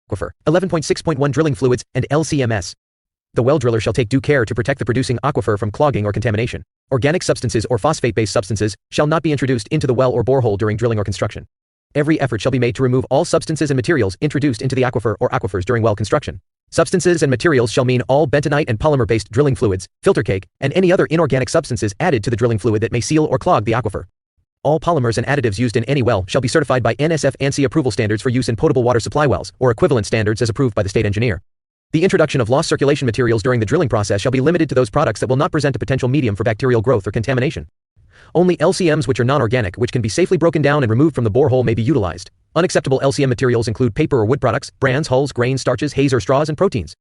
Aquifer. 11.6.1 Drilling fluids and LCMS. The well driller shall take due care to protect the producing aquifer from clogging or contamination. Organic substances or phosphate-based substances shall not be introduced into the well or borehole during drilling or construction. Every effort shall be made to remove all substances and materials introduced into the aquifer or aquifers during well construction. Substances and materials shall mean all bentonite and polymer-based drilling fluids, filter cake, and any other inorganic substances added to the drilling fluid that may seal or clog the aquifer. All polymers and additives used in any well shall be certified by NSF ANSI approval standards for use in potable water supply wells, or equivalent standards as approved by the state engineer. The introduction of lost circulation materials during the drilling process shall be limited to those products that will not present a potential medium for bacterial growth or contamination. Only LCMs which are non-organic, which can be safely broken down and removed from the borehole, may be utilized. Unacceptable LCM materials include paper or wood products, brands, hulls, grains, starches, haze or straws, and proteins.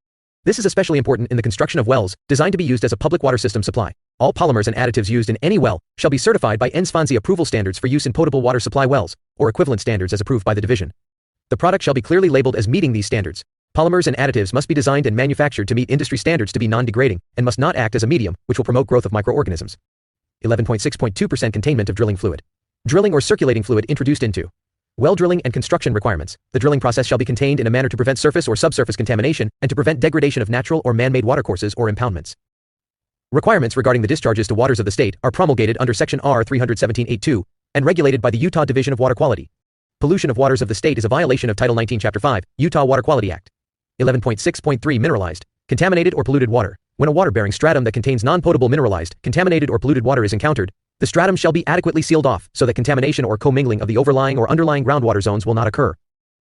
This is especially important in the construction of wells designed to be used as a public water system supply. All polymers and additives used in any well shall be certified by NSF approval standards for use in potable water supply wells, or equivalent standards as approved by the division. The product shall be clearly labeled as meeting these standards. Polymers and additives must be designed and manufactured to meet industry standards to be non-degrading, and must not act as a medium, which will promote growth of microorganisms. 11.6.2% Containment of drilling fluid. Drilling or circulating fluid introduced into well drilling and construction requirements. The drilling process shall be contained in a manner to prevent surface or subsurface contamination, and to prevent degradation of natural or man-made watercourses or impoundments. Requirements regarding the discharges to waters of the state are promulgated under Section R 317.8.2, and regulated by the Utah Division of Water Quality. Pollution of waters of the state is a violation of Title 19, Chapter 5, Utah Water Quality Act. 11.6.3 Mineralized, contaminated or polluted water. When a water-bearing stratum that contains non-potable mineralized, contaminated or polluted water is encountered, the stratum shall be adequately sealed off so that contamination or commingling of the overlying or underlying groundwater zones will not occur.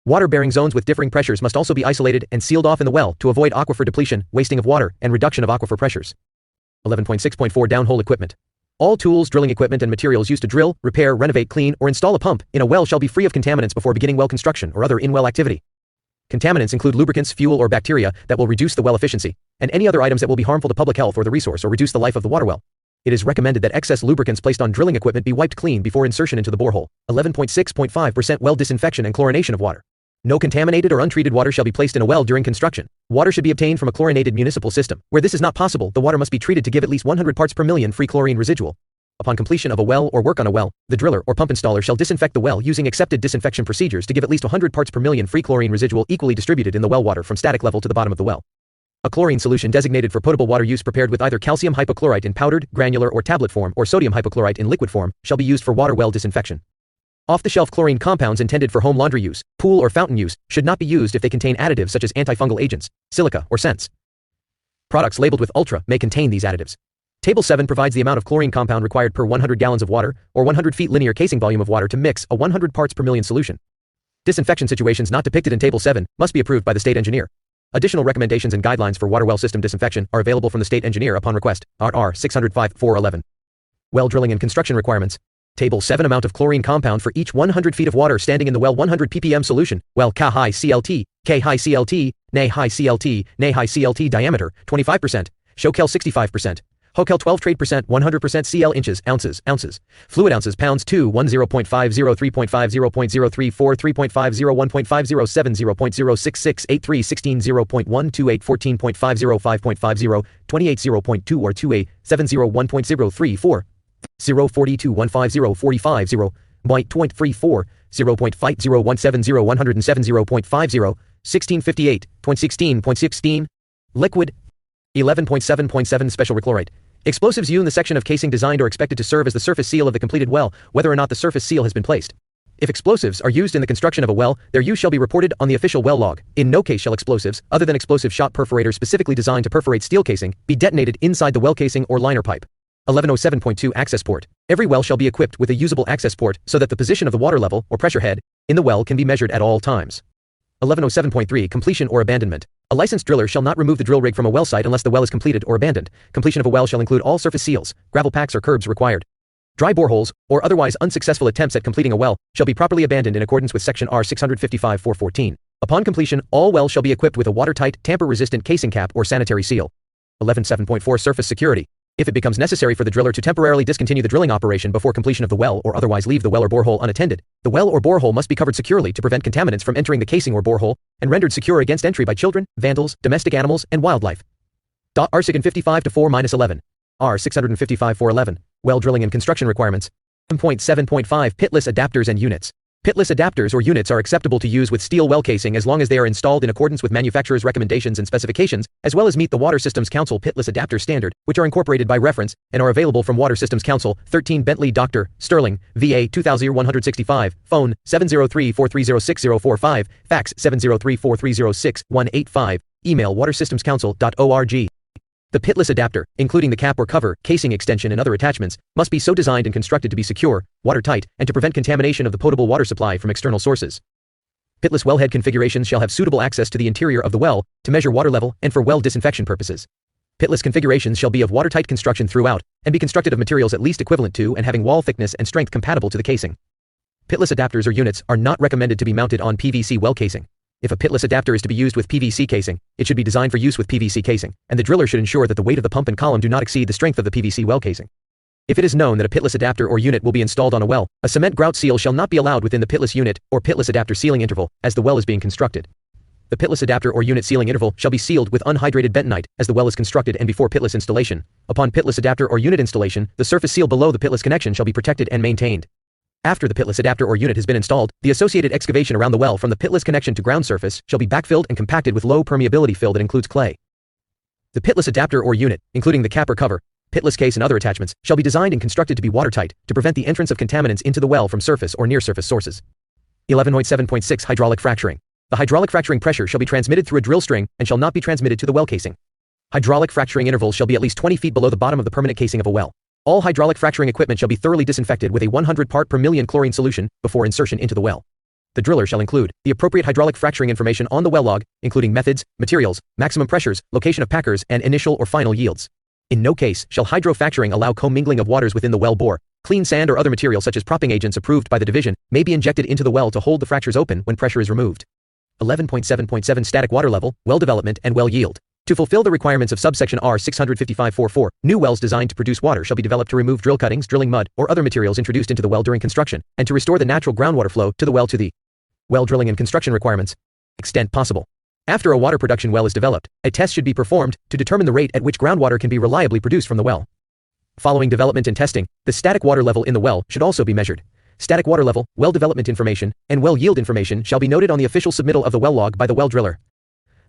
Water-bearing zones with differing pressures must also be isolated and sealed off in the well to avoid aquifer depletion, wasting of water, and reduction of aquifer pressures. 11.6.4 Downhole equipment. All tools, drilling equipment, and materials used to drill, repair, renovate, clean, or install a pump in a well shall be free of contaminants before beginning well construction or other in-well activity. Contaminants include lubricants, fuel, or bacteria that will reduce the well efficiency, and any other items that will be harmful to public health or the resource or reduce the life of the water well. It is recommended that excess lubricants placed on drilling equipment be wiped clean before insertion into the borehole. 11.6.5% Well disinfection and chlorination of water. No contaminated or untreated water shall be placed in a well during construction. Water should be obtained from a chlorinated municipal system. Where this is not possible, the water must be treated to give at least 100 parts per million free chlorine residual. Upon completion of a well or work on a well, the driller or pump installer shall disinfect the well using accepted disinfection procedures to give at least 100 parts per million free chlorine residual equally distributed in the well water from static level to the bottom of the well. A chlorine solution designated for potable water use prepared with either calcium hypochlorite in powdered, granular, or tablet form, or sodium hypochlorite in liquid form shall be used for water well disinfection. Off-the-shelf chlorine compounds intended for home laundry use, pool or fountain use, should not be used if they contain additives such as antifungal agents, silica, or scents. Products labeled with ultra may contain these additives. Table 7 provides the amount of chlorine compound required per 100 gallons of water, or 100 feet linear casing volume of water to mix a 100 parts per million solution. Disinfection situations not depicted in Table 7 must be approved by the state engineer. Additional recommendations and guidelines for water well system disinfection are available from the state engineer upon request. RR 605-411. Well drilling and construction requirements. Table 7 Amount of chlorine compound for each 100 feet of water standing in the well 100 ppm solution. Well K high CLT, K high CLT, Nay high CLT, Nay high CLT diameter 25%, Shokel 65%. Hokel 12 trade percent 100% CL inches, ounces. Fluid ounces, pounds 2, 10.50, 3.50, 0.034, 3.50, 1.50, 0.066, 83, 16, 0.128, 14.50, 5.50, 28, 0.2 or 2a, 70, 1.034, 0.42, 150, 45, 0.34, 0.50, 170, 107, 0.50, 1658, 0.16, liquid. 11.7.7 Special Rechlorate. Explosives used in the section of casing designed or expected to serve as the surface seal of the completed well, whether or not the surface seal has been placed. If explosives are used in the construction of a well, their use shall be reported on the official well log. In no case shall explosives, other than explosive shot perforators specifically designed to perforate steel casing, be detonated inside the well casing or liner pipe. 11.07.2 Access Port. Every well shall be equipped with a usable access port so that the position of the water level, or pressure head, in the well can be measured at all times. 11.07.3 Completion or abandonment. A licensed driller shall not remove the drill rig from a well site unless the well is completed or abandoned. Completion of a well shall include all surface seals, gravel packs or curbs required. Dry boreholes, or otherwise unsuccessful attempts at completing a well, shall be properly abandoned in accordance with Section R 655-414. Upon completion, all wells shall be equipped with a watertight, tamper-resistant casing cap or sanitary seal. 11.7.4 Surface security. If it becomes necessary for the driller to temporarily discontinue the drilling operation before completion of the well or otherwise leave the well or borehole unattended, the well or borehole must be covered securely to prevent contaminants from entering the casing or borehole, and rendered secure against entry by children, vandals, domestic animals, and wildlife. R 655-4-11. R 655-411. Well drilling and construction requirements. 7.7.5 Pitless adapters and units. Pitless adapters or units are acceptable to use with steel well casing as long as they are installed in accordance with manufacturer's recommendations and specifications, as well as meet the Water Systems Council pitless adapter standard, which are incorporated by reference, and are available from Water Systems Council, 13 Bentley Dr. Sterling, VA 2165, phone 703-430-6045, fax 703-430-6185, email watersystemscouncil.org. The pitless adapter, including the cap or cover, casing extension and other attachments, must be so designed and constructed to be secure, watertight, and to prevent contamination of the potable water supply from external sources. Pitless wellhead configurations shall have suitable access to the interior of the well, to measure water level and for well disinfection purposes. Pitless configurations shall be of watertight construction throughout, and be constructed of materials at least equivalent to and having wall thickness and strength compatible to the casing. Pitless adapters or units are not recommended to be mounted on PVC well casing. If a pitless adapter is to be used with PVC casing, it should be designed for use with PVC casing, and the driller should ensure that the weight of the pump and column do not exceed the strength of the PVC well casing. If it is known that a pitless adapter or unit will be installed on a well, a cement grout seal shall not be allowed within the pitless unit or pitless adapter sealing interval, as the well is being constructed. The pitless adapter or unit sealing interval shall be sealed with unhydrated bentonite, as the well is constructed and before pitless installation. Upon pitless adapter or unit installation, the surface seal below the pitless connection shall be protected and maintained. After the pitless adapter or unit has been installed, the associated excavation around the well from the pitless connection to ground surface shall be backfilled and compacted with low permeability fill that includes clay. The pitless adapter or unit, including the cap or cover, pitless case and other attachments, shall be designed and constructed to be watertight, to prevent the entrance of contaminants into the well from surface or near surface sources. 11.7.6 Hydraulic fracturing. The hydraulic fracturing pressure shall be transmitted through a drill string and shall not be transmitted to the well casing. Hydraulic fracturing intervals shall be at least 20 feet below the bottom of the permanent casing of a well. All hydraulic fracturing equipment shall be thoroughly disinfected with a 100 part per million chlorine solution before insertion into the well. The driller shall include the appropriate hydraulic fracturing information on the well log, including methods, materials, maximum pressures, location of packers, and initial or final yields. In no case shall hydrofracturing allow commingling of waters within the well bore. Clean sand or other material such as propping agents approved by the division may be injected into the well to hold the fractures open when pressure is removed. 11.7.7 Static water level, well development, and well yield. To fulfill the requirements of subsection R 655.4.4, new wells designed to produce water shall be developed to remove drill cuttings, drilling mud, or other materials introduced into the well during construction, and to restore the natural groundwater flow to the well to the well drilling and construction requirements extent possible. After a water production well is developed, a test should be performed to determine the rate at which groundwater can be reliably produced from the well. Following development and testing, the static water level in the well should also be measured. Static water level, well development information, and well yield information shall be noted on the official submittal of the well log by the well driller.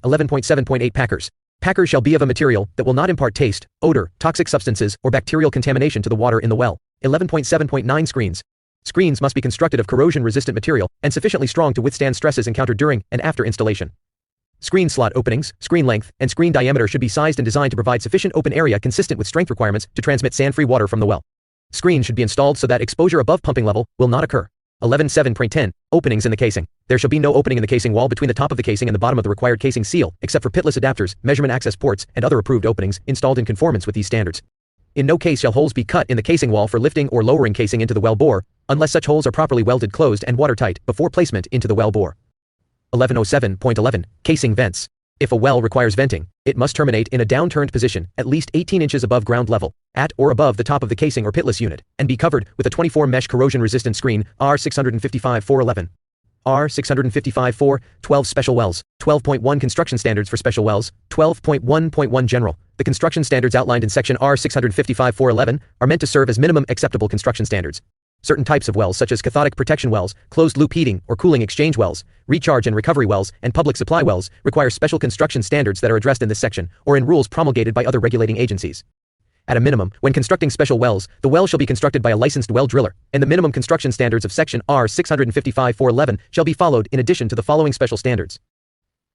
11.7.8 Packers. Packers shall be of a material that will not impart taste, odor, toxic substances, or bacterial contamination to the water in the well. 11.7.9 Screens. Screens must be constructed of corrosion-resistant material and sufficiently strong to withstand stresses encountered during and after installation. Screen slot openings, screen length, and screen diameter should be sized and designed to provide sufficient open area consistent with strength requirements to transmit sand-free water from the well. Screens should be installed so that exposure above pumping level will not occur. 11.7.10 Openings in the casing. There shall be no opening in the casing wall between the top of the casing and the bottom of the required casing seal, except for pitless adapters, measurement access ports, and other approved openings installed in conformance with these standards. In no case shall holes be cut in the casing wall for lifting or lowering casing into the well bore, unless such holes are properly welded closed and watertight before placement into the well bore. 11.07.11 Casing vents. If a well requires venting, it must terminate in a downturned position, at least 18 inches above ground level, at or above the top of the casing or pitless unit, and be covered with a 24 mesh corrosion-resistant screen, R 655.4.11. R 655.4, 12 Special wells, 12.1 Construction standards for special wells, 12.1.1 General. The construction standards outlined in section R 655.4.11 are meant to serve as minimum acceptable construction standards. Certain types of wells such as cathodic protection wells, closed-loop heating or cooling exchange wells, recharge and recovery wells, and public supply wells require special construction standards that are addressed in this section, or in rules promulgated by other regulating agencies. At a minimum, when constructing special wells, the well shall be constructed by a licensed well driller, and the minimum construction standards of section R 655.4.11 shall be followed in addition to the following special standards.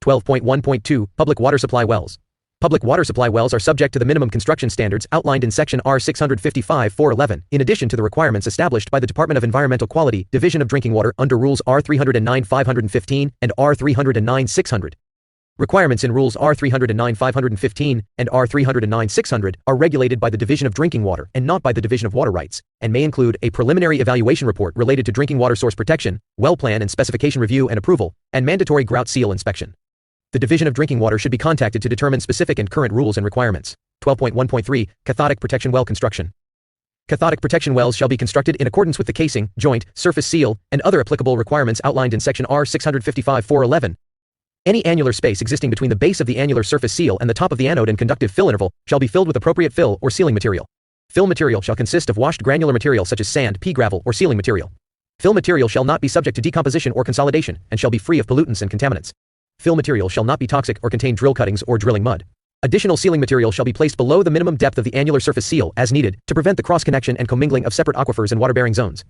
12.1.2 Public water supply wells. Public water supply wells are subject to the minimum construction standards outlined in section R 655.4.11, in addition to the requirements established by the Department of Environmental Quality, Division of Drinking Water under Rules R 309-515 and R 309-600. Requirements in Rules R 309-515 and R 309-600 are regulated by the Division of Drinking Water and not by the Division of Water Rights, and may include a preliminary evaluation report related to drinking water source protection, well plan and specification review and approval, and mandatory grout seal inspection. The Division of Drinking Water should be contacted to determine specific and current rules and requirements. 12.1.3 Cathodic protection well construction. Cathodic protection wells shall be constructed in accordance with the casing, joint, surface seal, and other applicable requirements outlined in section R 655.4.11. Any annular space existing between the base of the annular surface seal and the top of the anode and conductive fill interval shall be filled with appropriate fill or sealing material. Fill material shall consist of washed granular material such as sand, pea gravel, or sealing material. Fill material shall not be subject to decomposition or consolidation, and shall be free of pollutants and contaminants. Fill material shall not be toxic or contain drill cuttings or drilling mud. Additional sealing material shall be placed below the minimum depth of the annular surface seal as needed to prevent the cross-connection and commingling of separate aquifers and water-bearing zones.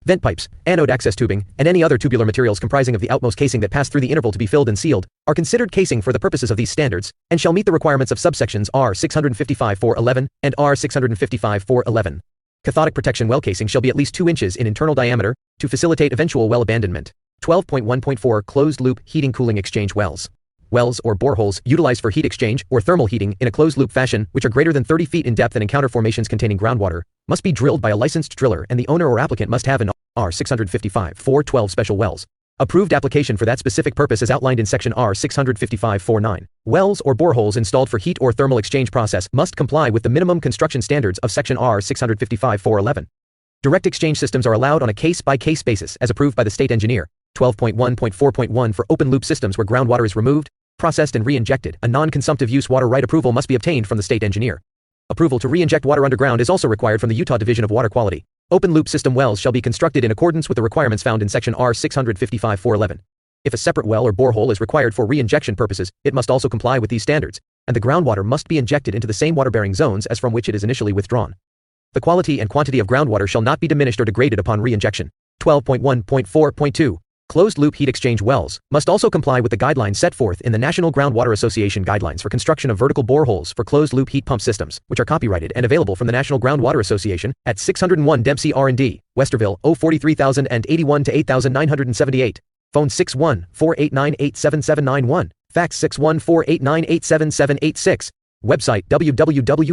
Vent pipes, anode access tubing, and any other tubular materials comprising of the outmost casing that pass through the interval to be filled and sealed are considered casing for the purposes of these standards and shall meet the requirements of subsections R 655-411 and R 655-411. Cathodic protection well casing shall be at least 2 inches in internal diameter to facilitate eventual well abandonment. 12.1.4 Closed-loop heating-cooling exchange wells. Wells or boreholes utilized for heat exchange or thermal heating in a closed-loop fashion, which are greater than 30 feet in depth and encounter formations containing groundwater, must be drilled by a licensed driller, and the owner or applicant must have an R 655-412 special wells approved application for that specific purpose as outlined in section R 655-49. Wells or boreholes installed for heat or thermal exchange process must comply with the minimum construction standards of section R 655-411. Direct exchange systems are allowed on a case-by-case basis as approved by the state engineer. 12.1.4.1 For open-loop systems where groundwater is removed, processed and re-injected, a non-consumptive use water right approval must be obtained from the state engineer. Approval to re-inject water underground is also required from the Utah Division of Water Quality. Open-loop system wells shall be constructed in accordance with the requirements found in section R 655-411. If a separate well or borehole is required for re-injection purposes, it must also comply with these standards, and the groundwater must be injected into the same water-bearing zones as from which it is initially withdrawn. The quality and quantity of groundwater shall not be diminished or degraded upon re-injection. 12.1.4.2 Closed-loop heat exchange wells must also comply with the guidelines set forth in the National Groundwater Association Guidelines for construction of vertical boreholes for closed-loop heat pump systems, which are copyrighted and available from the National Groundwater Association at 601 Dempsey R&D, Westerville, 043,081 to 8,978. Phone 61489877791. Fax 61489877786. Website www.ngwa.org.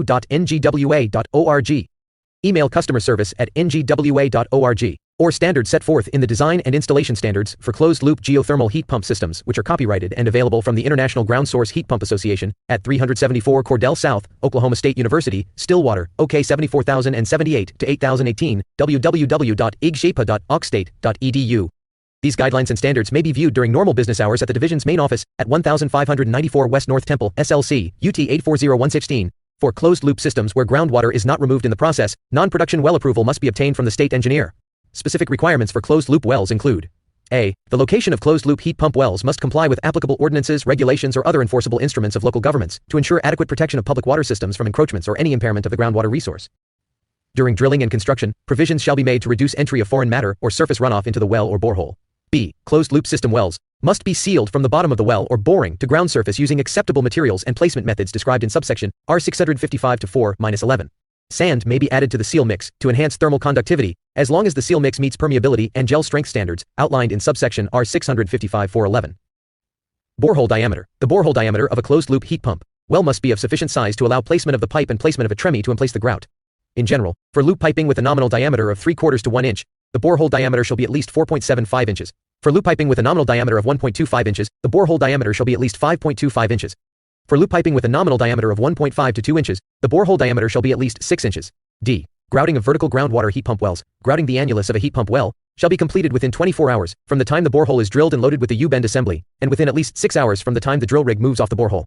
Email customer service at ngwa.org. Or standards set forth in the design and installation standards for closed-loop geothermal heat pump systems, which are copyrighted and available from the International Ground Source Heat Pump Association at 374 Cordell South, Oklahoma State University, Stillwater, OK 74078 to 8018, www.igshepa.okstate.edu. These guidelines and standards may be viewed during normal business hours at the division's main office at 1594 West North Temple, SLC, UT 840116. For closed-loop systems where groundwater is not removed in the process, non-production well approval must be obtained from the state engineer. Specific requirements for closed-loop wells include: A. The location of closed-loop heat pump wells must comply with applicable ordinances, regulations, or other enforceable instruments of local governments to ensure adequate protection of public water systems from encroachments or any impairment of the groundwater resource. During drilling and construction, provisions shall be made to reduce entry of foreign matter or surface runoff into the well or borehole. B. Closed-loop system wells must be sealed from the bottom of the well or boring to ground surface using acceptable materials and placement methods described in subsection R 655-4-11. Sand may be added to the seal mix to enhance thermal conductivity, as long as the seal mix meets permeability and gel strength standards outlined in subsection R 655-411. Borehole diameter. The borehole diameter of a closed-loop heat pump well must be of sufficient size to allow placement of the pipe and placement of a tremie to emplace the grout. In general, for loop piping with a nominal diameter of 3/4 to 1 inch, the borehole diameter shall be at least 4.75 inches. For loop piping with a nominal diameter of 1.25 inches, the borehole diameter shall be at least 5.25 inches. For loop piping with a nominal diameter of 1.5 to 2 inches, the borehole diameter shall be at least 6 inches. D. Grouting of vertical groundwater heat pump wells. Grouting the annulus of a heat pump well shall be completed within 24 hours from the time the borehole is drilled and loaded with the U-bend assembly, and within at least 6 hours from the time the drill rig moves off the borehole.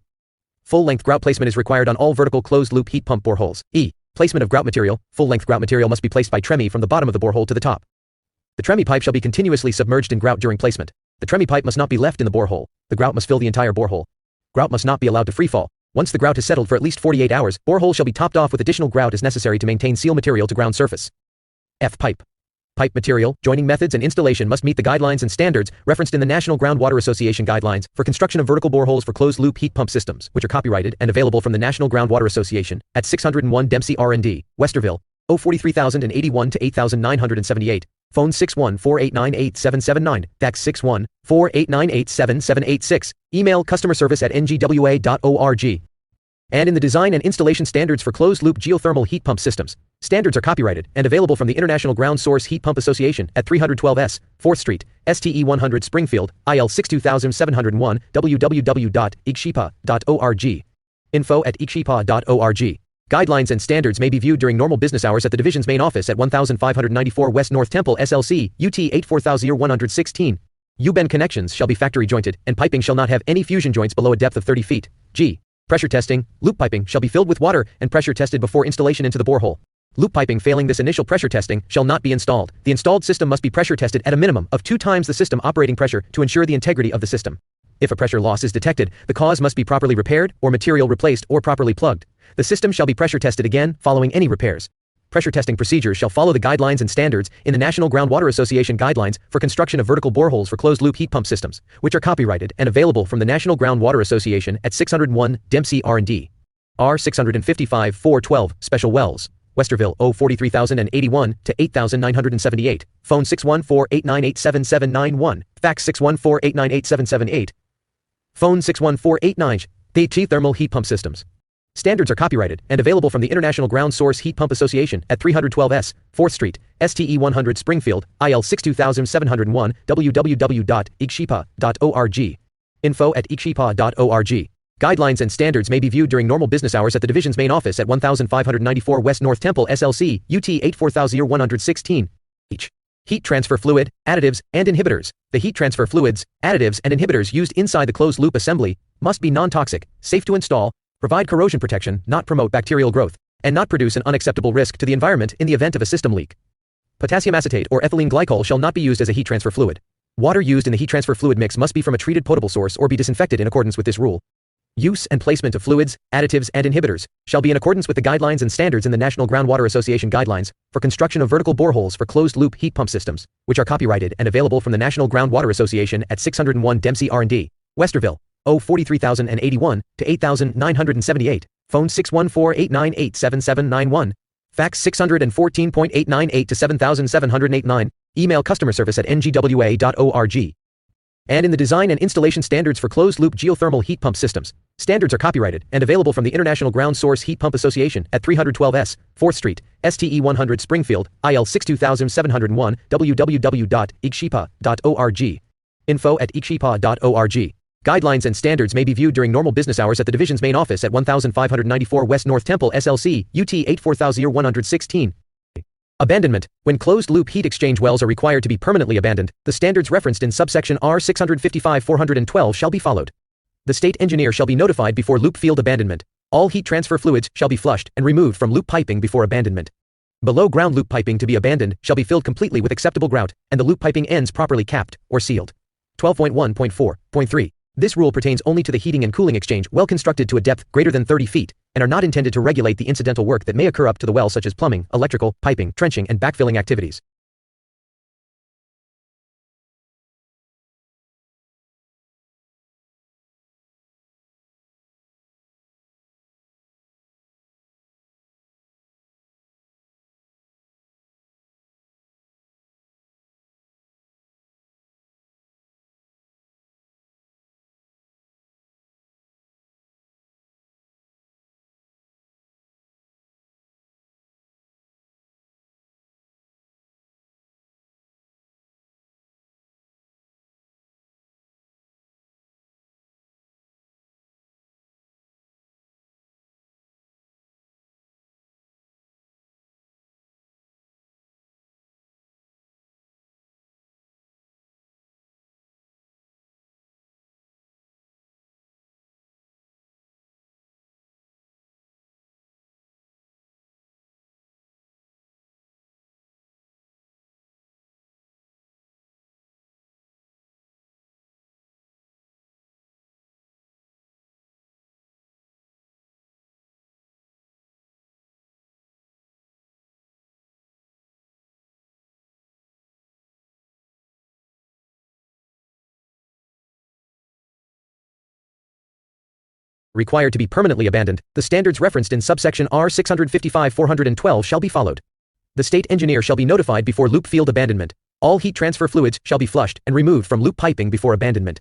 Full-length grout placement is required on all vertical closed-loop heat pump boreholes. E. Placement of grout material. Full-length grout material must be placed by tremie from the bottom of the borehole to the top. The tremie pipe shall be continuously submerged in grout during placement. The tremie pipe must not be left in the borehole. The grout must fill the entire borehole. Grout must not be allowed to freefall. Once the grout has settled for at least 48 hours, borehole shall be topped off with additional grout as necessary to maintain seal material to ground surface. F. Pipe. Pipe material, joining methods and installation must meet the guidelines and standards referenced in the National Groundwater Association Guidelines for construction of vertical boreholes for closed-loop heat pump systems, which are copyrighted and available from the National Groundwater Association at 601 Dempsey R&D, Westerville, 043,081 to 8,978. Phone 614898779, fax 61489877786, email customer service at ngwa.org. And in the design and installation standards for closed-loop geothermal heat pump systems. Standards are copyrighted and available from the International Ground Source Heat Pump Association at 312 S, 4th Street, STE 100 Springfield, IL 62701, www.igshepa.org. info@igshepa.org. Guidelines and standards may be viewed during normal business hours at the division's main office at 1594 West North Temple, SLC, UT 84116. U-bend connections shall be factory jointed, and piping shall not have any fusion joints below a depth of 30 feet. G. Pressure testing. Loop piping shall be filled with water and pressure tested before installation into the borehole. Loop piping failing this initial pressure testing shall not be installed. The installed system must be pressure tested at a minimum of 2 times the system operating pressure to ensure the integrity of the system. If a pressure loss is detected, the cause must be properly repaired or material replaced or properly plugged. The system shall be pressure tested again following any repairs. Pressure testing procedures shall follow the guidelines and standards in the National Groundwater Association Guidelines for construction of vertical boreholes for closed-loop heat pump systems, which are copyrighted and available from the National Groundwater Association at 601 Dempsey R&D. R 655 412 Special Wells, Westerville 043,081 to 8,978, phone 614-898-7791, fax 614-898-778, phone 614-89. The thermal heat pump systems. Standards are copyrighted and available from the International Ground Source Heat Pump Association at 312 S. 4th Street, STE 100 Springfield, IL 62701, www.igshipa.org. info@igshipa.org. Guidelines and standards may be viewed during normal business hours at the division's main office at 1594 West North Temple, SLC, UT 84116. Heat transfer fluid, additives, and inhibitors. The heat transfer fluids, additives, and inhibitors used inside the closed-loop assembly must be non-toxic, safe to install, provide corrosion protection, not promote bacterial growth, and not produce an unacceptable risk to the environment in the event of a system leak. Potassium acetate or ethylene glycol shall not be used as a heat transfer fluid. Water used in the heat transfer fluid mix must be from a treated potable source or be disinfected in accordance with this rule. Use and placement of fluids, additives, and inhibitors shall be in accordance with the guidelines and standards in the National Groundwater Association Guidelines for construction of vertical boreholes for closed-loop heat pump systems, which are copyrighted and available from the National Groundwater Association at 601 Dempsey R&D, Westerville, 043,081 to 8,978, phone 614-898-7791, fax 614.898 to 7,789, email customerservice@ngwa.org. And in the design and installation standards for closed-loop geothermal heat pump systems, standards are copyrighted and available from the International Ground Source Heat Pump Association at 312 S. 4th Street, STE 100 Springfield, IL 62701, www.igshipa.org. info@igshipa.org. Guidelines and standards may be viewed during normal business hours at the division's main office at 1594 West North Temple, SLC, UT 84116. Abandonment. When closed-loop heat exchange wells are required to be permanently abandoned, the standards referenced in subsection R 655-412 shall be followed. The state engineer shall be notified before loop field abandonment. All heat transfer fluids shall be flushed and removed from loop piping before abandonment. Below-ground loop piping to be abandoned shall be filled completely with acceptable grout, and the loop piping ends properly capped or sealed. 12.1.4.3. This rule pertains only to the heating and cooling exchange well constructed to a depth greater than 30 feet, and are not intended to regulate the incidental work that may occur up to the well, such as plumbing, electrical, piping, trenching, and backfilling activities. Required to be permanently abandoned, the standards referenced in subsection R 655-412 shall be followed. The state engineer shall be notified before loop field abandonment. All heat transfer fluids shall be flushed and removed from loop piping before abandonment.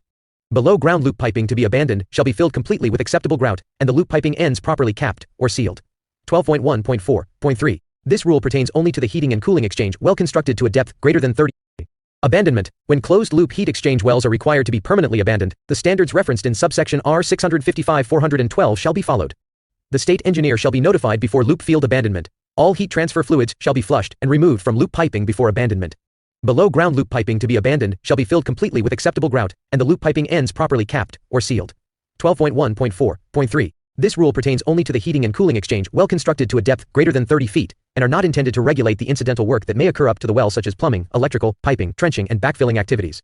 Below-ground loop piping to be abandoned shall be filled completely with acceptable grout, and the loop piping ends properly capped or sealed. 12.1.4.3. This rule pertains only to the heating and cooling exchange well constructed to a depth greater than 30 feet. Abandonment. When closed-loop heat exchange wells are required to be permanently abandoned, the standards referenced in subsection R 655-412 shall be followed. The state engineer shall be notified before loop field abandonment. All heat transfer fluids shall be flushed and removed from loop piping before abandonment. Below-ground loop piping to be abandoned shall be filled completely with acceptable grout, and the loop piping ends properly capped or sealed. 12.1.4.3. This rule pertains only to the heating and cooling exchange well constructed to a depth greater than 30 feet, and are not intended to regulate the incidental work that may occur up to the well such as plumbing, electrical, piping, trenching and backfilling activities.